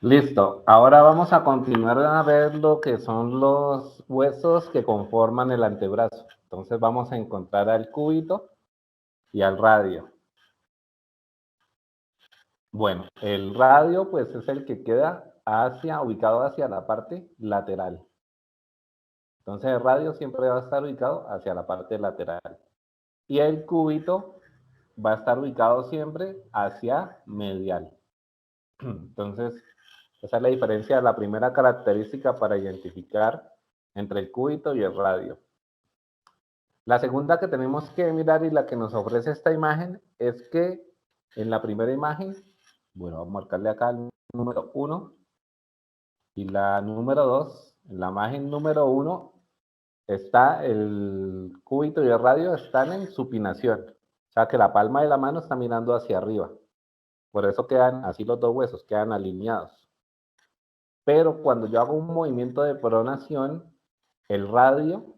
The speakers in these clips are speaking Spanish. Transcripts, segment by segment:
Listo. Ahora vamos a continuar a ver lo que son los huesos que conforman el antebrazo. Entonces vamos a encontrar al cúbito y al radio. Bueno, el radio pues es el que queda ubicado hacia la parte lateral. Entonces el radio siempre va a estar ubicado hacia la parte lateral. Y el cúbito va a estar ubicado siempre hacia medial. Entonces, esa es la diferencia, la primera característica para identificar entre el cúbito y el radio. La segunda que tenemos que mirar y la que nos ofrece esta imagen es que en la primera imagen, bueno, vamos a marcarle acá el número 1 y la número 2. En la imagen número 1 está el cúbito y el radio están en supinación. O sea que la palma de la mano está mirando hacia arriba. Por eso quedan así los dos huesos, quedan alineados. Pero cuando yo hago un movimiento de pronación, el radio,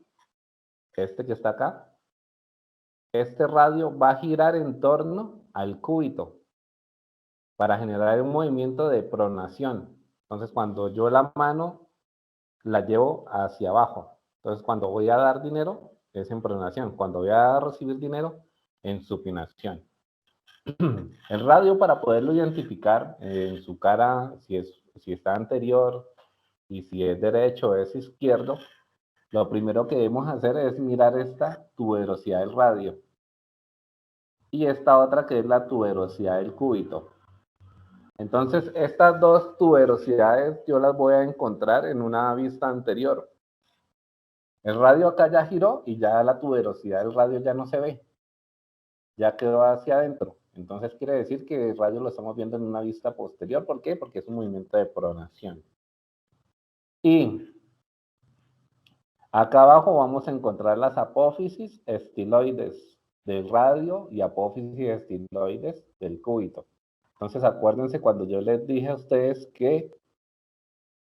este que está acá, este radio va a girar en torno al cúbito para generar un movimiento de pronación. Entonces, cuando yo la mano la llevo hacia abajo. Entonces, cuando voy a dar dinero, es en pronación. Cuando voy a recibir dinero, en supinación. El radio, para poderlo identificar en su cara, si está anterior y si es derecho o es izquierdo, lo primero que debemos hacer es mirar esta tuberosidad del radio y esta otra que es la tuberosidad del cúbito. Entonces, estas dos tuberosidades yo las voy a encontrar en una vista anterior. El radio acá ya giró y ya la tuberosidad del radio ya no se ve, ya quedó hacia adentro. Entonces quiere decir que el radio lo estamos viendo en una vista posterior. ¿Por qué? Porque es un movimiento de pronación. Y acá abajo vamos a encontrar las apófisis estiloides del radio y apófisis estiloides del cúbito. Entonces acuérdense cuando yo les dije a ustedes que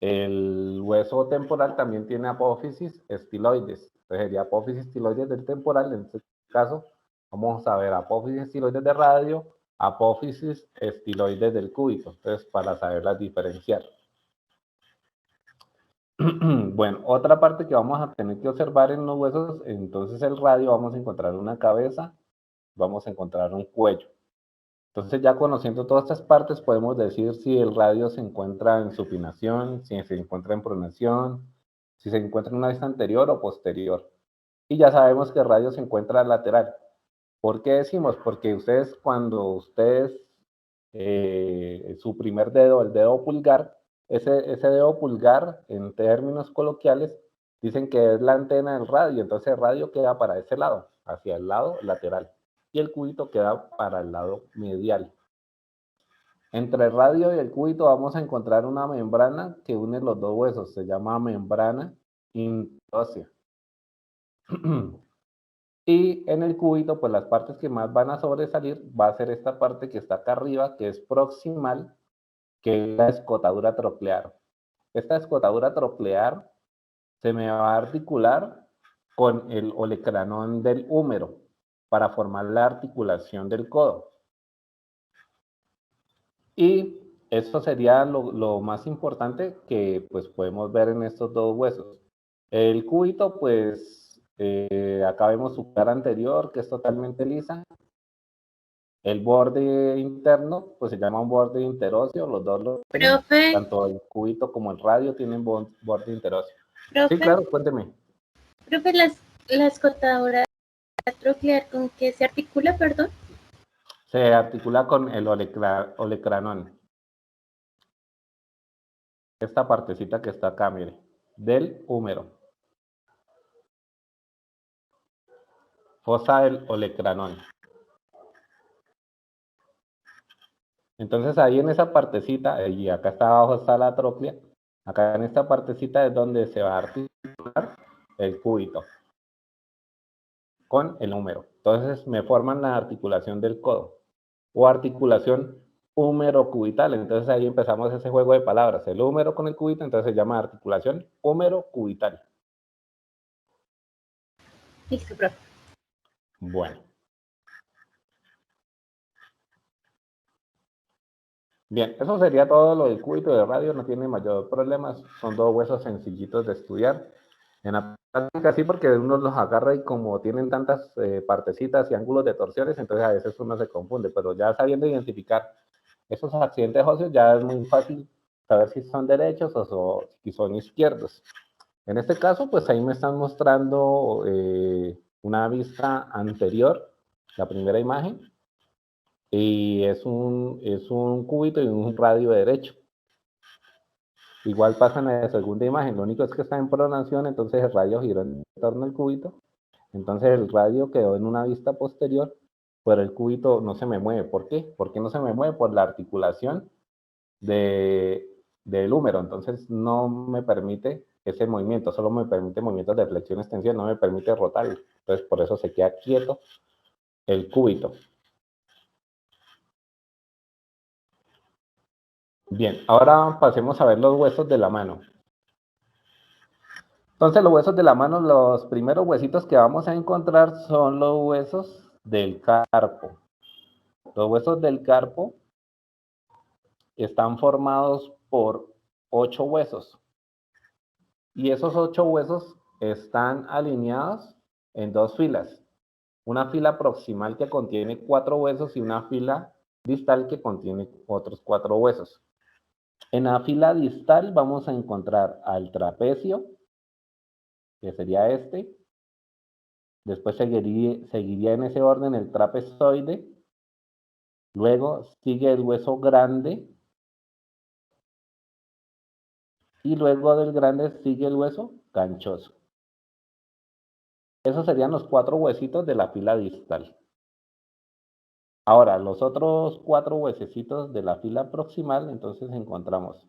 el hueso temporal también tiene apófisis estiloides. Entonces sería apófisis estiloides del temporal. En este caso vamos a ver apófisis estiloides de radio, apófisis estiloides del cúbito. Entonces para saberlas diferenciar. Bueno, otra parte que vamos a tener que observar en los huesos, entonces el radio, vamos a encontrar una cabeza, vamos a encontrar un cuello. Entonces ya conociendo todas estas partes podemos decir si el radio se encuentra en supinación, si se encuentra en pronación, si se encuentra en una vista anterior o posterior. Y ya sabemos que el radio se encuentra lateral. ¿Por qué decimos? Porque su primer dedo, el dedo pulgar, ese dedo pulgar, en términos coloquiales, dicen que es la antena del radio, entonces el radio queda para ese lado, hacia el lado lateral, y el cúbito queda para el lado medial. Entre el radio y el cúbito vamos a encontrar una membrana que une los dos huesos, se llama membrana interósea. Y en el cúbito, pues las partes que más van a sobresalir va a ser esta parte que está acá arriba, que es proximal, que es la escotadura troclear. Esta escotadura troclear se me va a articular con el olecranón del húmero para formar la articulación del codo. Y eso sería lo más importante que pues podemos ver en estos dos huesos. El cúbito, pues acá vemos su cara anterior que es totalmente lisa. El borde interno, pues se llama un borde interóseo, los dos lo tienen, Profe, tanto el cúbito como el radio tienen borde interóseo. Sí, profe, claro, cuénteme. profe, la escotadura troclear, ¿con qué se articula, perdón? Se articula con el olecranón. Esta partecita que está acá, mire, del húmero. Fosa del olecranón. Entonces ahí en esa partecita, y acá está abajo está la tróclea, acá en esta partecita es donde se va a articular el cúbito con el húmero. Entonces me forman la articulación del codo o articulación húmero-cubital. Entonces ahí empezamos ese juego de palabras. El húmero con el cúbito, entonces se llama articulación húmero-cubital. Listo, profe. Bueno, Bien, eso sería todo lo del cúbito de radio, no tiene mayor problemas, son dos huesos sencillitos de estudiar. En la práctica sí, porque uno los agarra y como tienen tantas partecitas y ángulos de torsiones, entonces a veces uno se confunde, pero ya sabiendo identificar esos accidentes óseos ya es muy fácil saber si son derechos o si son izquierdos. En este caso, pues ahí me están mostrando una vista anterior, la primera imagen, y es un cúbito y un radio derecho. Igual pasa en la segunda imagen, lo único es que está en pronación, entonces el radio giró en torno al cúbito, entonces el radio quedó en una vista posterior, pero el cúbito no se me mueve. ¿Por qué? ¿Por qué no se me mueve? Por la articulación de, del húmero, entonces no me permite ese movimiento, solo me permite movimientos de flexión, extensión, no me permite rotar, entonces por eso se queda quieto el cúbito. Bien, ahora pasemos a ver los huesos de la mano. Entonces los huesos de la mano, los primeros huesitos que vamos a encontrar son los huesos del carpo. Los huesos del carpo están formados por 8 huesos y esos 8 huesos están alineados en dos filas. Una fila proximal que contiene 4 huesos y una fila distal que contiene otros 4 huesos. En la fila distal vamos a encontrar al trapecio, que sería este. Después seguiría en ese orden el trapezoide. Luego sigue el hueso grande. Y luego del grande sigue el hueso ganchoso. Esos serían los 4 huesitos de la fila distal. Ahora, los otros 4 huesecitos de la fila proximal, entonces encontramos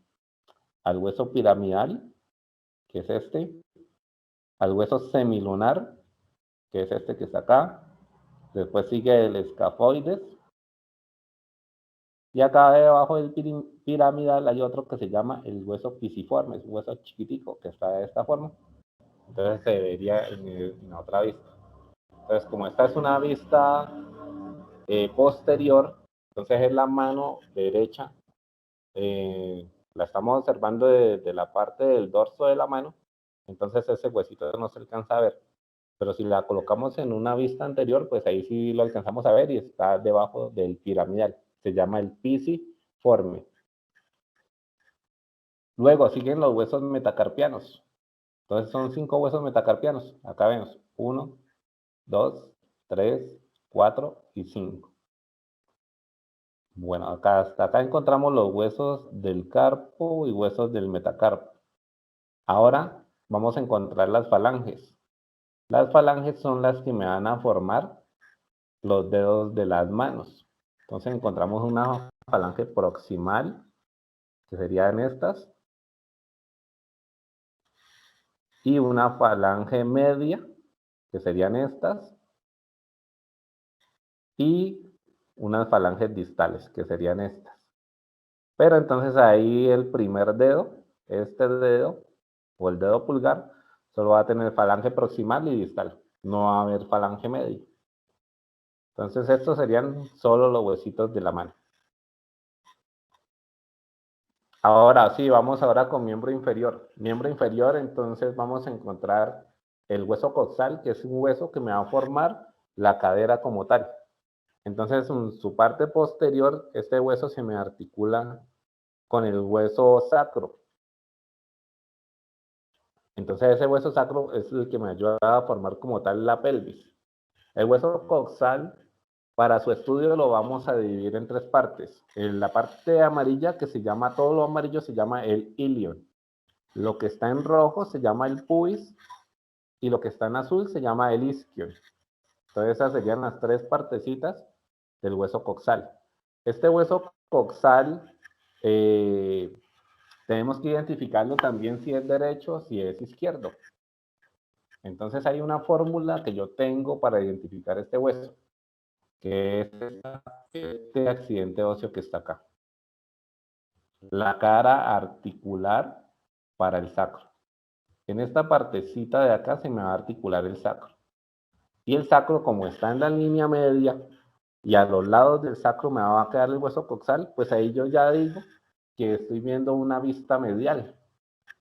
al hueso piramidal, que es este, al hueso semilunar, que es este que está acá, después sigue el escafoides, y acá debajo del piramidal hay otro que se llama el hueso pisiforme, es un hueso chiquitico que está de esta forma, entonces se vería en la otra vista. Entonces, como esta es una vista posterior, entonces es la mano derecha, la estamos observando de la parte del dorso de la mano, entonces ese huesito no se alcanza a ver. Pero si la colocamos en una vista anterior, pues ahí sí lo alcanzamos a ver y está debajo del piramidal. Se llama el pisiforme. Luego siguen los huesos metacarpianos. Entonces son 5 huesos metacarpianos. Acá vemos 1, 2, 3, 4 y 5. Bueno, hasta acá encontramos los huesos del carpo y huesos del metacarpo. Ahora vamos a encontrar las falanges. Las falanges son las que me van a formar los dedos de las manos. Entonces encontramos una falange proximal, que serían estas, y una falange media, que serían estas, y unas falanges distales, que serían estas. Pero entonces ahí el primer dedo, este dedo, o el dedo pulgar, solo va a tener falange proximal y distal. No va a haber falange media. Entonces estos serían solo los huesitos de la mano. Ahora sí, vamos ahora con miembro inferior. Miembro inferior, entonces vamos a encontrar el hueso coxal, que es un hueso que me va a formar la cadera como tal. Entonces, en su parte posterior, este hueso se me articula con el hueso sacro. Entonces, ese hueso sacro es el que me ayuda a formar como tal la pelvis. El hueso coxal, para su estudio lo vamos a dividir en 3 partes. En la parte amarilla, que se llama, todo lo amarillo se llama el ilion. Lo que está en rojo se llama el pubis y lo que está en azul se llama el isquion. Entonces esas serían las 3 partecitas del hueso coxal. Este hueso coxal tenemos que identificarlo también si es derecho o si es izquierdo. Entonces hay una fórmula que yo tengo para identificar este hueso, que es este accidente óseo que está acá. La cara articular para el sacro. En esta partecita de acá se me va a articular el sacro. Y el sacro, como está en la línea media y a los lados del sacro me va a quedar el hueso coxal, pues ahí yo ya digo que estoy viendo una vista medial,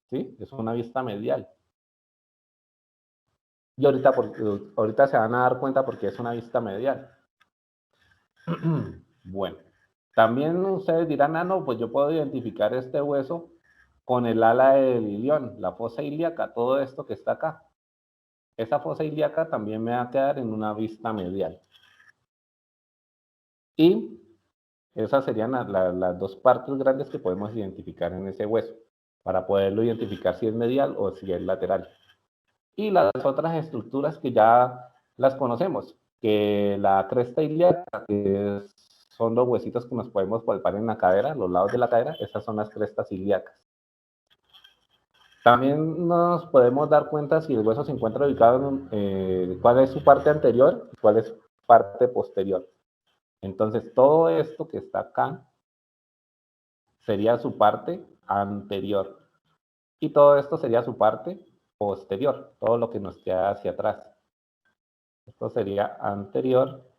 ¿sí? Es una vista medial. Y ahorita se van a dar cuenta porque es una vista medial. Bueno, también ustedes dirán, ah, no, pues yo puedo identificar este hueso con el ala del ilión, la fosa ilíaca, todo esto que está acá. Esa fosa ilíaca también me va a quedar en una vista medial. Y esas serían las dos partes grandes que podemos identificar en ese hueso, para poderlo identificar si es medial o si es lateral. Y las otras estructuras que ya las conocemos, que la cresta ilíaca, que son los huesitos que nos podemos palpar en la cadera, los lados de la cadera, esas son las crestas ilíacas. También nos podemos dar cuenta si el hueso se encuentra ubicado en cuál es su parte anterior y cuál es su parte posterior. Entonces, todo esto que está acá sería su parte anterior. Y todo esto sería su parte posterior, todo lo que nos queda hacia atrás. Esto sería anterior.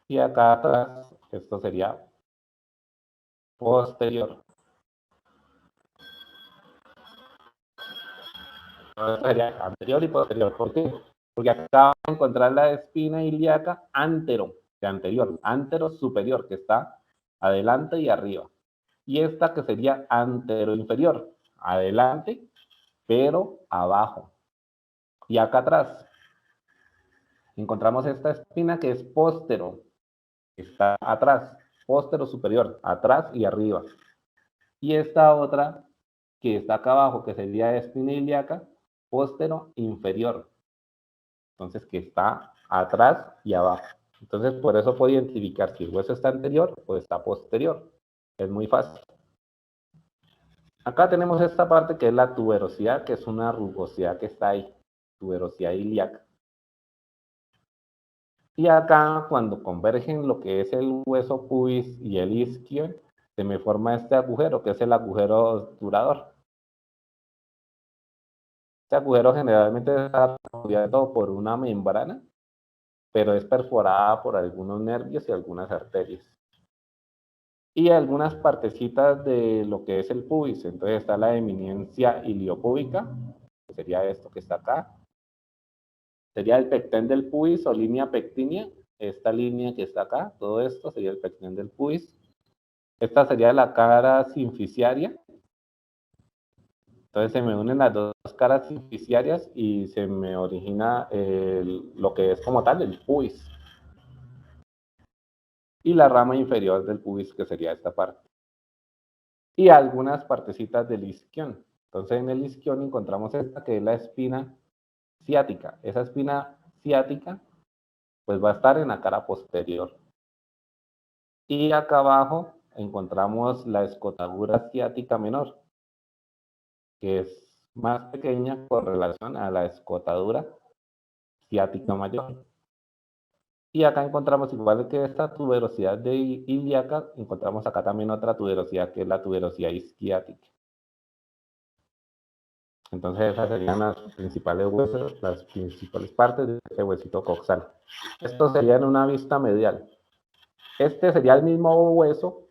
Y acá atrás, esto sería posterior. Esto sería anterior y posterior. ¿Por qué? Porque acá vamos a encontrar la espina ilíaca antero, de anterior, antero superior, que está adelante y arriba. Y esta que sería antero inferior, adelante, pero abajo. Y acá atrás encontramos esta espina que es póstero, que está atrás, póstero superior, atrás y arriba. Y esta otra que está acá abajo, que sería espina ilíaca, póstero inferior. Entonces, que está atrás y abajo. Entonces, por eso puedo identificar si el hueso está anterior o está posterior. Es muy fácil. Acá tenemos esta parte que es la tuberosidad, que es una rugosidad que está ahí, tuberosidad ilíaca. Y acá, cuando convergen lo que es el hueso pubis y el isquion, se me forma este agujero, que es el agujero obturador. Este agujero generalmente está cubierto por una membrana, pero es perforada por algunos nervios y algunas arterias. Y algunas partecitas de lo que es el pubis. Entonces está la eminencia iliopúbica, que sería esto que está acá. Sería el pecten del pubis o línea pectínea. Esta línea que está acá, todo esto sería el pecten del pubis. Esta sería la cara sinficiaria. Entonces se me unen las dos caras sinficiarias y se me origina lo que es como tal el pubis. Y la rama inferior del pubis, que sería esta parte. Y algunas partecitas del isquión. Entonces en el isquión encontramos esta que es la espina ciática. Esa espina ciática pues va a estar en la cara posterior. Y acá abajo encontramos la escotadura ciática menor, que es más pequeña con relación a la escotadura ciática mayor. Y acá encontramos, igual que esta tuberosidad de ilíaca, encontramos acá también otra tuberosidad que es la tuberosidad isquiática. Entonces esas serían las principales huesos, las principales partes de ese huesito coxal. Esto sería en una vista medial. Este sería el mismo hueso,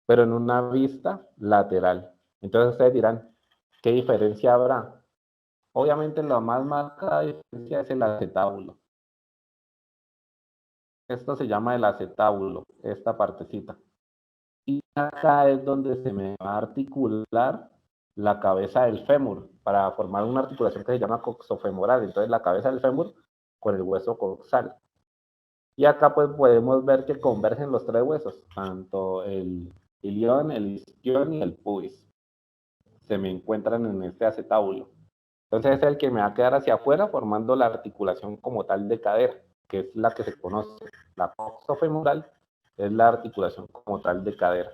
pero en una vista lateral. Entonces ustedes dirán, ¿qué diferencia habrá? Obviamente la más marcada diferencia es el acetábulo. Esto se llama el acetábulo, esta partecita. Y acá es donde se me va a articular la cabeza del fémur para formar una articulación que se llama coxofemoral. Entonces la cabeza del fémur con el hueso coxal. Y acá pues podemos ver que convergen los tres huesos, tanto el ilión, el isquión y el pubis. Se me encuentran en este acetábulo. Entonces es el que me va a quedar hacia afuera formando la articulación como tal de cadera, que es la que se conoce. La coxofemoral es la articulación como tal de cadera.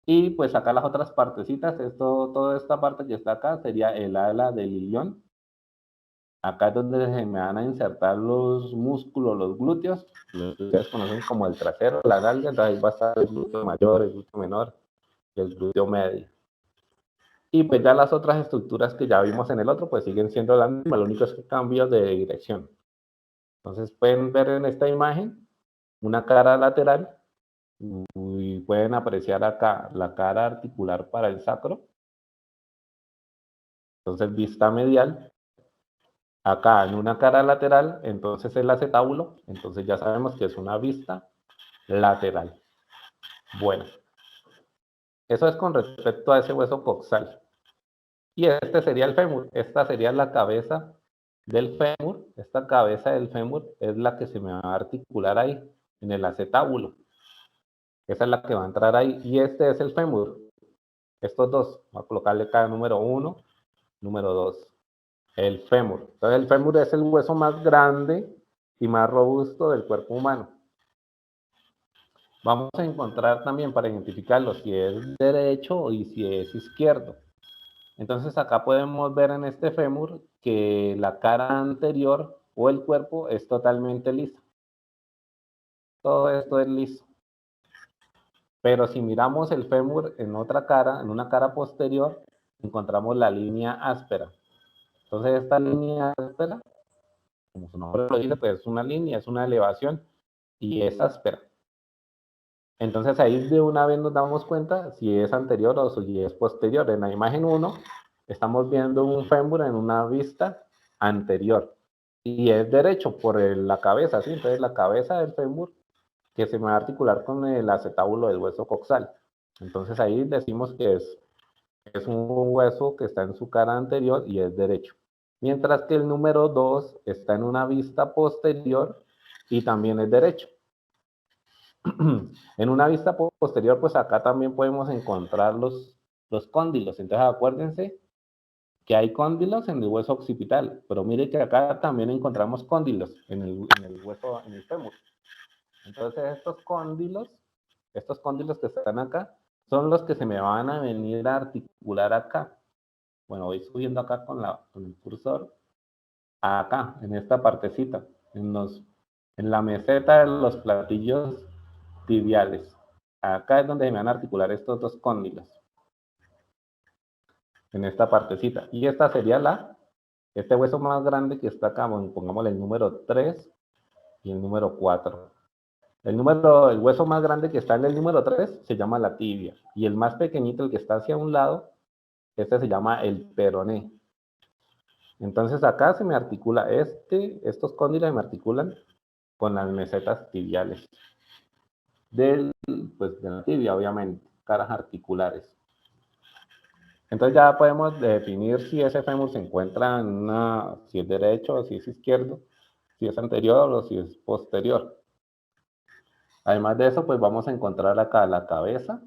Y pues acá las otras partecitas, toda esta parte que está acá sería el ala del ilión. Acá es donde se me van a insertar los músculos, los glúteos, los que ustedes conocen como el trasero, la nalga, entonces ahí va a estar el glúteo mayor, el glúteo menor y el glúteo medio. Y pues ya las otras estructuras que ya vimos en el otro, pues siguen siendo las mismas, lo único es que cambios de dirección. Entonces pueden ver en esta imagen una cara lateral y pueden apreciar acá la cara articular para el sacro. Entonces vista medial. Acá en una cara lateral, entonces el acetábulo, entonces ya sabemos que es una vista lateral. Bueno, eso es con respecto a ese hueso coxal. Y este sería el fémur, esta sería la cabeza del fémur, esta cabeza del fémur es la que se me va a articular ahí, en el acetábulo. Esa es la que va a entrar ahí, y este es el fémur. Estos dos, voy a colocarle cada número 1, número 2. El fémur. Entonces el fémur es el hueso más grande y más robusto del cuerpo humano. Vamos a encontrar también para identificarlo si es derecho y si es izquierdo. Entonces acá podemos ver en este fémur que la cara anterior o el cuerpo es totalmente liso. Todo esto es liso. Pero si miramos el fémur en otra cara, en una cara posterior, encontramos la línea áspera. Entonces esta línea áspera, como su nombre lo dice, pues es una línea, es una elevación y es áspera. Entonces ahí de una vez nos damos cuenta si es anterior o si es posterior. En la imagen 1 estamos viendo un fémur en una vista anterior y es derecho por la cabeza, ¿sí? Entonces la cabeza del fémur que se va a articular con el acetábulo del hueso coxal. Entonces ahí decimos que es un hueso que está en su cara anterior y es derecho. Mientras que el número 2 está en una vista posterior y también es derecho. En una vista posterior, pues acá también podemos encontrar los cóndilos. Entonces acuérdense que hay cóndilos en el hueso occipital, pero mire que acá también encontramos cóndilos en el hueso, en el fémur. Entonces estos cóndilos que están acá, son los que se me van a venir a articular acá. Bueno, voy subiendo acá con el cursor, acá, en esta partecita, en la meseta de los platillos tibiales. Acá es donde se me van a articular estos dos cóndilos, en esta partecita. Y esta sería este hueso más grande que está acá, bueno, pongámosle el número 3 y el número 4. El hueso más grande que está en el número 3 se llama la tibia. Y el más pequeñito, el que está hacia un lado, este se llama el peroné. Entonces acá se me articula estos cóndilos se me articulan con las mesetas tibiales. Pues de la tibia, obviamente, caras articulares. Entonces ya podemos definir si ese fémur se encuentra si es derecho o si es izquierdo, si es anterior o si es posterior. Además de eso, pues vamos a encontrar acá la cabeza.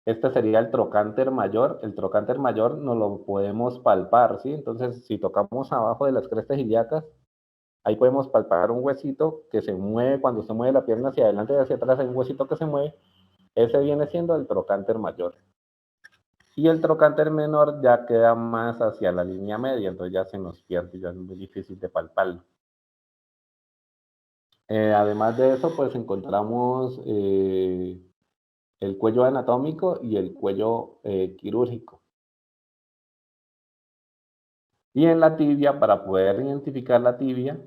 Este sería el trocánter mayor. El trocánter mayor no lo podemos palpar, ¿sí? Entonces, si tocamos abajo de las crestas ilíacas, ahí podemos palpar un huesito que se mueve, cuando se mueve la pierna hacia adelante y hacia atrás, hay un huesito que se mueve. Ese viene siendo el trocánter mayor. Y el trocánter menor ya queda más hacia la línea media, entonces ya se nos pierde, ya es muy difícil de palparlo. Además de eso, pues encontramos el cuello anatómico y el cuello quirúrgico. Y en la tibia, para poder identificar la tibia,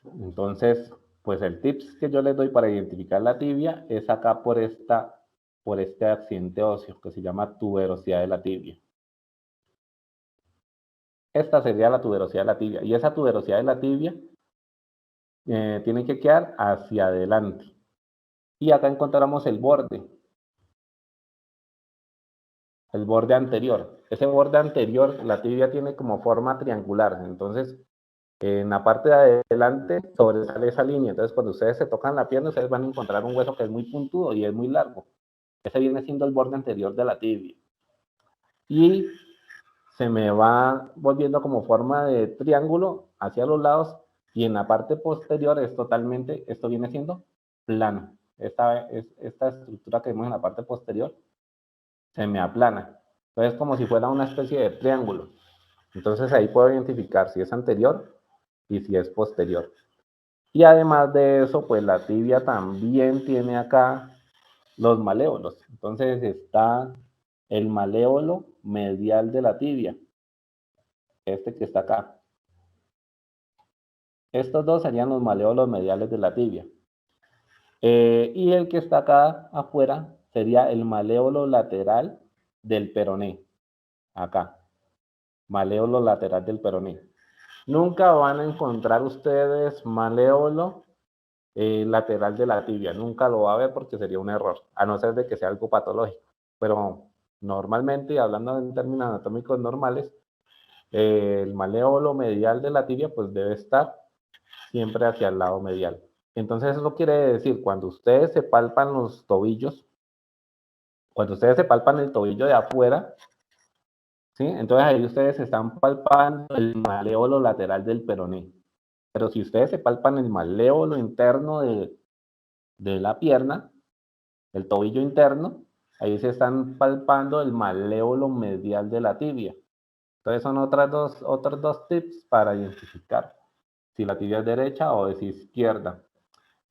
entonces, pues el tips que yo les doy para identificar la tibia es acá por este accidente óseo que se llama tuberosidad de la tibia. Esta sería la tuberosidad de la tibia. Y esa tuberosidad de la tibia tiene que quedar hacia adelante. Y acá encontramos el borde anterior. Ese borde anterior, la tibia tiene como forma triangular. Entonces, en la parte de adelante sobresale esa línea. Entonces, cuando ustedes se tocan la pierna, ustedes van a encontrar un hueso que es muy puntudo y es muy largo. Ese viene siendo el borde anterior de la tibia. Y se me va volviendo como forma de triángulo hacia los lados y en la parte posterior es totalmente, esto viene siendo plano. Esta estructura que vemos en la parte posterior se me aplana. Entonces, como si fuera una especie de triángulo. Entonces, ahí puedo identificar si es anterior y si es posterior. Y además de eso, pues la tibia también tiene acá los malévolos. Entonces, está el maléolo medial de la tibia, este que está acá. Estos dos serían los maléolos mediales de la tibia. Y el que está acá afuera sería el maléolo lateral del peroné. Acá. Maléolo lateral del peroné. Nunca van a encontrar ustedes maléolo lateral de la tibia. Nunca lo va a ver porque sería un error, a no ser de que sea algo patológico. Pero normalmente, hablando en términos anatómicos normales, el maléolo medial de la tibia pues debe estar siempre hacia el lado medial. Entonces eso quiere decir, cuando ustedes se palpan los tobillos, cuando ustedes se palpan el tobillo de afuera, ¿sí? Entonces ahí ustedes están palpando el maléolo lateral del peroné. Pero si ustedes se palpan el maléolo interno de la pierna, el tobillo interno, ahí se están palpando el maléolo medial de la tibia. Entonces son otros dos tips para identificar si la tibia es derecha o es izquierda.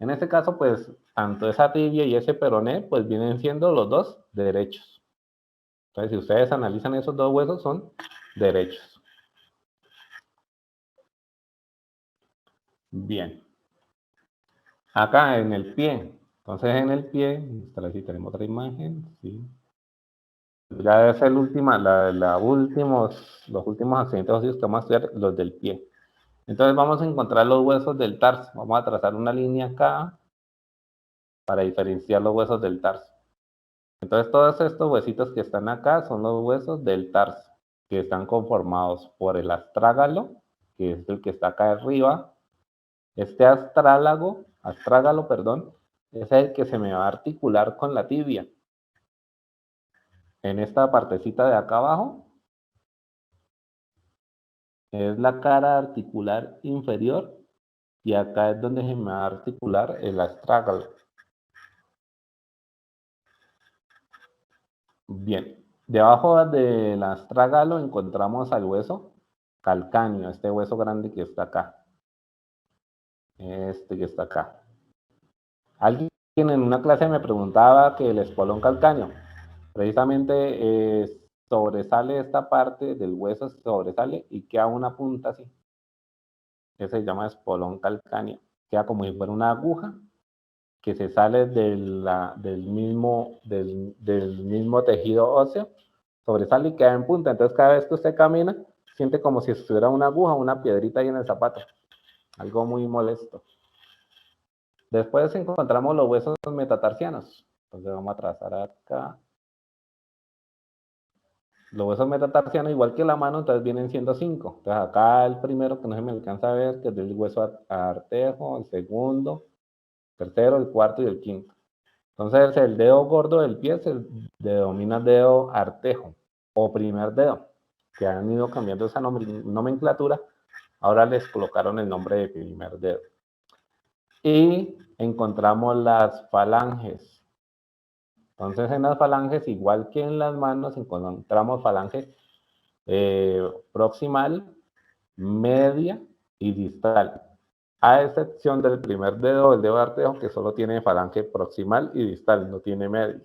En este caso, pues, tanto esa tibia y ese peroné, pues vienen siendo los dos derechos. Entonces, si ustedes analizan esos dos huesos, son derechos. Bien. Acá en el pie. Entonces, en el pie, si tenemos otra imagen, sí. Ya es el último, los últimos accidentes óseos que vamos a estudiar, los del pie. Entonces vamos a encontrar los huesos del tarso. Vamos a trazar una línea acá para diferenciar los huesos del tarso. Entonces todos estos huesitos que están acá son los huesos del tarso, que están conformados por el astrágalo, que es el que está acá arriba. Este astrágalo, perdón, es el que se me va a articular con la tibia. En esta partecita de acá abajo es la cara articular inferior y acá es donde se me va a articular el astrágalo. Bien, debajo del astrágalo encontramos al hueso calcáneo, este hueso grande que está acá. Este que está acá. Alguien en una clase me preguntaba que el espolón calcáneo, precisamente sobresale esta parte del hueso, sobresale y queda una punta así. Ese se llama espolón calcáneo. Queda como si fuera una aguja que se sale del mismo tejido óseo, sobresale y queda en punta. Entonces cada vez que usted camina, siente como si estuviera una aguja, una piedrita ahí en el zapato. Algo muy molesto. Después encontramos los huesos metatarsianos. Entonces vamos a trazar acá. Los huesos metatarsianos, igual que la mano, entonces vienen siendo 5. Entonces acá el primero que no se me alcanza a ver, que es el hueso artejo, el segundo, tercero, el cuarto y el quinto. Entonces el dedo gordo del pie se denomina dedo artejo o primer dedo, que han ido cambiando esa nomenclatura. Ahora les colocaron el nombre de primer dedo. Y encontramos las falanges. Entonces en las falanges, igual que en las manos, encontramos falange proximal, media y distal. A excepción del primer dedo, el dedo artejo, que solo tiene falange proximal y distal, no tiene media.